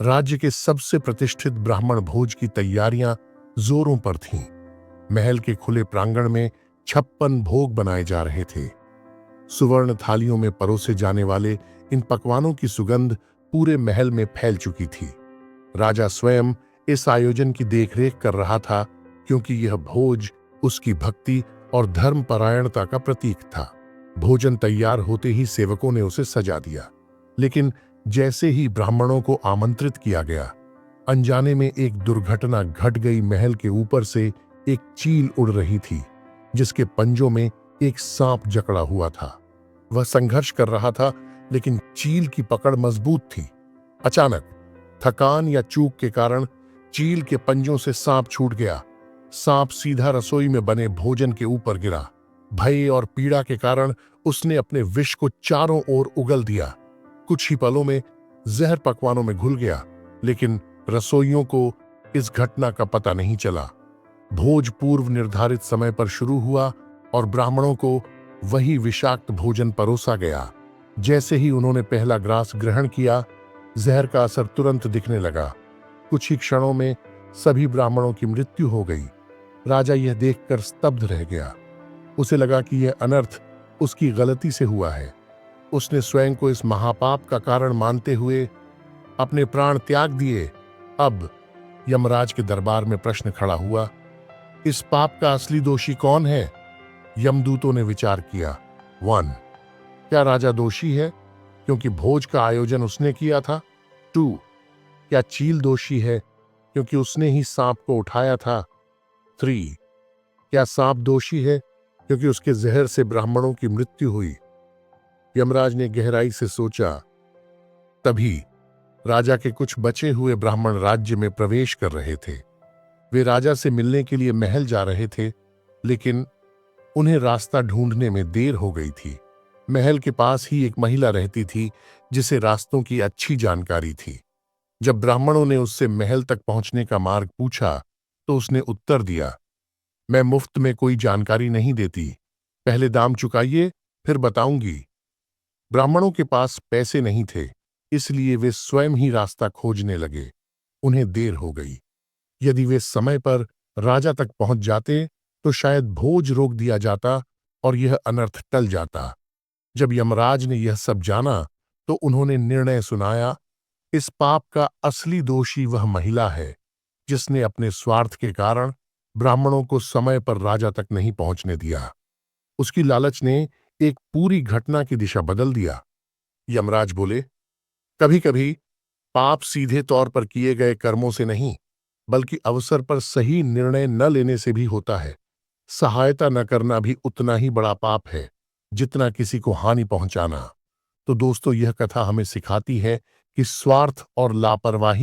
राज्य के सबसे प्रतिष्ठित ब्राह्मण भोज की तैयारियां जोरों पर थीं। महल के खुले प्रांगण में 56 भोग बनाए जा रहे थे। सुवर्ण थालियों में परोसे जाने वाले इन पकवानों की सुगंध पूरे महल में फैल चुकी थी। राजा स्वयं इस आयोजन की देखरेख कर रहा था, क्योंकि यह भोज उसकी भक्ति और धर्मपरायणता का प्रतीक था। भोजन तैयार होते ही सेवकों ने उसे सजा दिया, लेकिन जैसे ही ब्राह्मणों को आमंत्रित किया गया, अनजाने में एक दुर्घटना घट गई। महल के ऊपर से एक चील उड़ रही थी, जिसके पंजों में एक सांप जकड़ा हुआ था। वह संघर्ष कर रहा था, लेकिन चील की पकड़ मजबूत थी। अचानक थकान या चूक के कारण चील के पंजों से सांप छूट गया। सांप सीधा रसोई में बने भोजन के ऊपर गिरा। भय और पीड़ा के कारण उसने अपने विष को चारों ओर उगल दिया। कुछ ही पलों में जहर पकवानों में घुल गया, लेकिन रसोइयों को इस घटना का पता नहीं चला। भोज पूर्व निर्धारित समय पर शुरू हुआ और ब्राह्मणों को वही विषाक्त भोजन परोसा गया। जैसे ही उन्होंने पहला ग्रास ग्रहण किया, जहर का असर तुरंत दिखने लगा। कुछ ही क्षणों में सभी ब्राह्मणों की मृत्यु हो गई। राजा यह देखकर स्तब्ध रह गया। उसे लगा कि यह अनर्थ उसकी गलती से हुआ है। उसने स्वयं को इस महापाप का कारण मानते हुए अपने प्राण त्याग दिए। अब यमराज के दरबार में प्रश्न खड़ा हुआ, इस पाप का असली दोषी कौन है? यमदूतों ने विचार किया। 1. क्या राजा दोषी है क्योंकि भोज का आयोजन उसने किया था? 2. क्या चील दोषी है क्योंकि उसने ही सांप को उठाया था? 3. क्या सांप दोषी है क्योंकि उसके जहर से ब्राह्मणों की मृत्यु हुई? यमराज ने गहराई से सोचा। तभी राजा के कुछ बचे हुए ब्राह्मण राज्य में प्रवेश कर रहे थे। वे राजा से मिलने के लिए महल जा रहे थे, लेकिन उन्हें रास्ता ढूंढने में देर हो गई थी। महल के पास ही एक महिला रहती थी, जिसे रास्तों की अच्छी जानकारी थी। जब ब्राह्मणों ने उससे महल तक पहुंचने का मार्ग पूछा, तो उसने उत्तर दिया, मैं मुफ्त में कोई जानकारी नहीं देती। पहले दाम चुकाइए, फिर बताऊंगी। ब्राह्मणों के पास पैसे नहीं थे, इसलिए वे स्वयं ही रास्ता खोजने लगे। उन्हें देर हो गई। यदि वे समय पर राजा तक पहुंच जाते, तो शायद भोज रोक दिया जाता और यह अनर्थ टल जाता। जब यमराज ने यह सब जाना, तो उन्होंने निर्णय सुनाया, इस पाप का असली दोषी वह महिला है, जिसने अपने स्वार्थ के कारण ब्राह्मणों को समय पर राजा तक नहीं पहुंचने दिया। उसकी लालच ने एक पूरी घटना की दिशा बदल दिया। यमराज बोले, कभी कभी पाप सीधे तौर पर किए गए कर्मों से नहीं, बल्कि अवसर पर सही निर्णय न लेने से भी होता है। सहायता न करना भी उतना ही बड़ा पाप है, जितना किसी को हानि पहुंचाना। तो दोस्तों, यह कथा हमें सिखाती है कि स्वार्थ और लापरवाही